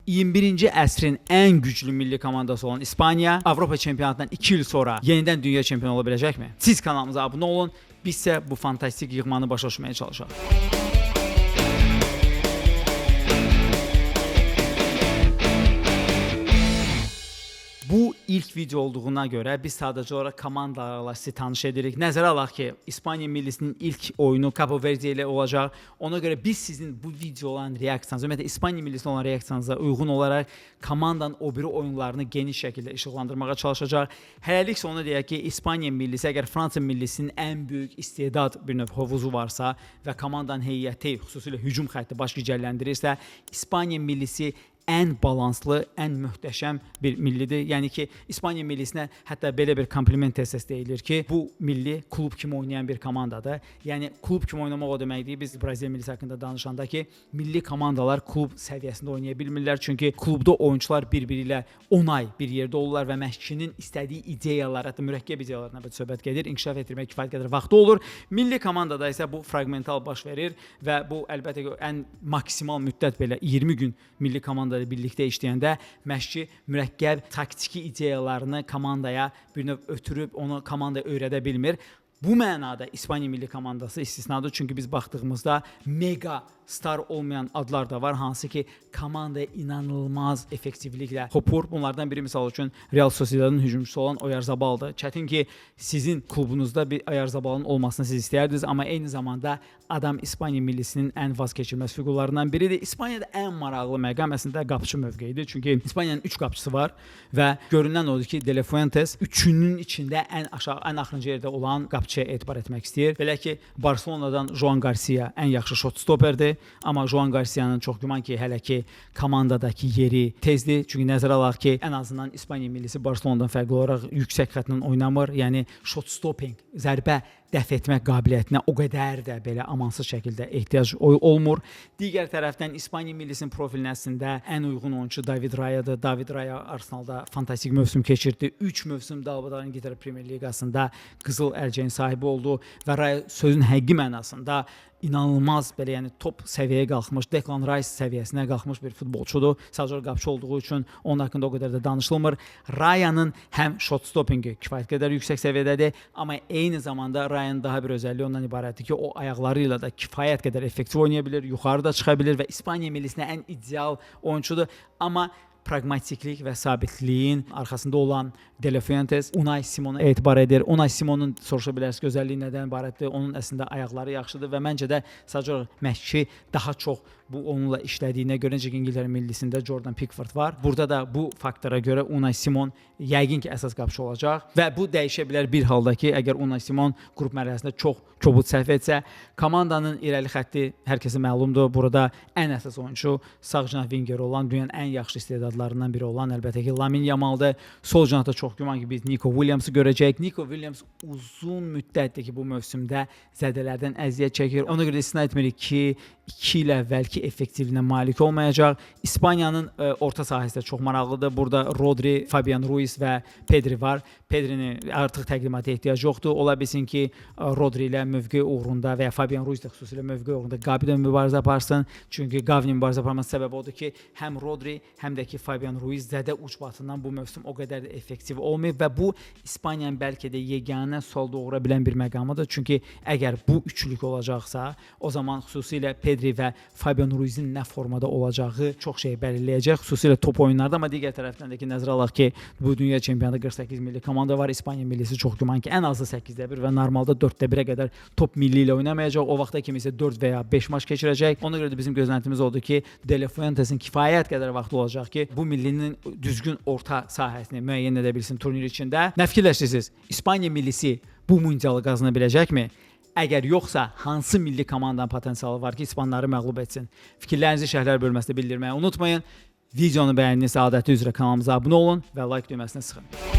21-ci əsrin ən güclü milli komandası olan İspaniya Avropa çempionatından 2 il sonra yenidən dünya çempionu ola biləcəkmi? Siz kanalımıza abunə olun. Biz isə bu fantastik yığmanı başa düşməyə çalışaq. Bu ilk video olduğuna görə biz sadəcə olaraq komandalarla sizi tanış edirik. Nəzərə alaq ki, İspaniya millisinin ilk oyunu Cabo Verde ilə olacaq. Ona görə biz sizin bu video olan reaksiyanızı, ümumiyyətlə İspaniya millisinin olan reaksiyanıza uyğun olaraq komandanın o biri oyunlarını geniş şəkildə işıqlandırmağa çalışacaq. Hələlik sonra deyək ki, İspaniya millisi əgər Fransa millisinin ən böyük istedad bir növ hovuzu varsa və komandanın heyəti, xüsusilə hücum xətti baş gicəlləndirirsə, İspaniya millisi ən balanslı, ən möhtəşəm bir millidir. Yəni ki, İspaniya millisinə hətta belə bir kompliment tez-tez deyilir ki, bu milli klub kimi oynayan bir komandadır. Yəni klub kimi oynamaq o deməkdir. Biz Braziliya millisi haqqında danışanda ki, milli komandalar klub səviyyəsində oynaya bilmirlər. Çünki klubda oyunçular bir-biri ilə 10 ay bir yerdə olurlar və məşqçinin istədiyi ideyalar, hətta mürəkkəb ideyalarına söhbət gedir, inkişaf etdirmək kifayət qədər vaxtı olur. Milli komandada isə bu fraqmental baş verir və bu əlbəttə ki, ən maksimal müddət belə 20 gün milli komanda birlikdə işləyəndə məşqçi mürəkkəb taktiki ideyalarını komandaya bir növ ötürüb onu komandaya öyrədə bilmir. Bu mənada İspaniya milli komandası istisnadır. Çünki biz baxdığımızda mega star olmayan adlar da var, hansı ki komandaya inanılmaz effektivliklə hopur. Bunlardan biri misal üçün Real Sociedad'ın hücumçusu olan Oyarzabal'dır. Çətin ki sizin klubunuzda bir Oyarzabal'ın olmasını siz istəyirdiniz, amma eyni zamanda adam İspaniya millisinin ən vazkeçilməz figurlarından biridir. İspaniyada ən maraqlı məqam əslində qapıçı mövqeyidir. Çünki İspaniyanın 3 qapıçısı var və görünən odur ki, De La Fuentes üçünün içində ən axırıncı yerdə olan qapıçıya etibar etmək istəyir. Belə ki, Barcelonadan Joan Garcia ən yaxşı shot stopperdir. Amma Joan Garcia'nın çox güman ki, hələ ki komandadakı yeri tezdir. Çünki nəzərə alaq ki, ən azından İspaniya millisi Barcelonadan fərqli olaraq yüksək xəttlə oynamır. Yəni shot stopping, zərbə dəf etmək qabiliyyətinə o qədər də belə amansız şəkildə ehtiyac olmur. Digər tərəfdən İspaniya millisinin profilinəsində ən uyğun oyunçu David Raya'dır. David Raya Arsenalda fantastik mövsüm keçirdi. 3 mövsüm dalbadal İngiltərə Premyer Liqasında qızıl əlcəyin sahibi oldu və Raya sözün həqiqi mənasında inanılmaz belə yəni top səviyyəyə qalxmış, Declan Rice səviyyəsinə qalxmış bir futbolçudur. Sadəcə qapıçı olduğu üçün onun haqqında o qədər də danışılmır. Raya'nın həm shot stoppingi kifayət qədər yüksək səviyyədədir, amma eyni zamanda Ryan'ın daha bir özəlliyi ondan ibarətdir ki, o ayaqları ilə də kifayət qədər effektiv oynaya bilir, yuxarıda çıxa bilir və İspaniya millisinə ən ideal oyunçudur. Amma pragmatiklik və sabitliyin arxasında olan De La Fuentes Unai Simon'a etibar edir. Unai Simon'un soruşa bilərsiniz gözəlliyi nədən ibarətdir? Onun əslində ayaqları yaxşıdır və məncə də sadəcə məşqçi daha çox bu onunla işlədiyinə görə, necə ki İngiltərə millisində Jordan Pickford var. Burada da bu faktora görə Unai Simon yəqin ki əsas qapıçı olacaq və bu dəyişə bilər bir halda ki, əgər Unai Simon qrup mərhələsində çox kobud səhv etsə, komandanın irəli xətti hər kəsə məlumdur. Burada ən əsas oyunçu sağ cinah winger olan, dünyanın ən yaxşı istedadlarından biri olan əlbəttə ki Lamine Yamal'dır. Sol cinahda çox güman ki biz Nico Williams'ı görəcəyik. Nico Williams uzun müddətdir ki bu mövsümdə zədələrdən əziyyət çəkir. Ona görə istisna etmirik ki 2 il əvvəlki effektivliyinə malik olmayacaq. İspaniyanın orta sahəsi də çox maraqlıdır. Burada Rodri, Fabian Ruiz və Pedri var. Pedri'nin artıq təqdimata ehtiyac yoxdur. Ola bilsin ki Rodri ilə mövqe uğrunda və ya Fabian Ruiz də xüsusilə mövqe uğrunda Gavi'dən mübarizə aparsın. Çünki Gavi'nin mübarizə aparması səbəbi odur ki, həm Rodri, həm də ki Fabian Ruiz zədə ucbatından bu mövsüm o qədər də effektiv olmayıb və bu İspaniyanın bəlkə də yeganə sual doğura bilən bir məqamıdır. Çünki əgər bu üçlük olacaqsa, o zaman xüsusilə Pedri və Fabian Ruiz'in nə formada olacağı çox şey bəlirləyəcək, xüsusilə top oyunlarda. Amma digər tərəfdən də ki, nəzərə alaq ki, bu dünya çempionatında 48 milli komanda var. İspaniya millisi çox güman ki, ən azı 8-də 1 və normalda 4-də 1-ə qədər top milli ilə oynamayacaq. O vaxta kimi isə 4 və ya 5 maç keçirəcək. Ona görə də bizim gözləntimiz odur ki, De La Fuentes'in kifayət qədər vaxtı olacaq ki, bu millinin düzgün orta sahəsini müəyyən edə bilsin turnir içində. Nə fikirləşirsiniz? İspaniya millisi bu mundialı qazana biləcəkmi? Əgər yoxsa, hansı milli komandanın potensialı var ki, İspanları məğlub etsin? Fikirlərinizi şərhlər bölməsində bildirməyi unutmayın. Videonu bəyəndinizsə adəti üzrə kanalımıza abunə olun və like düyməsini sıxın.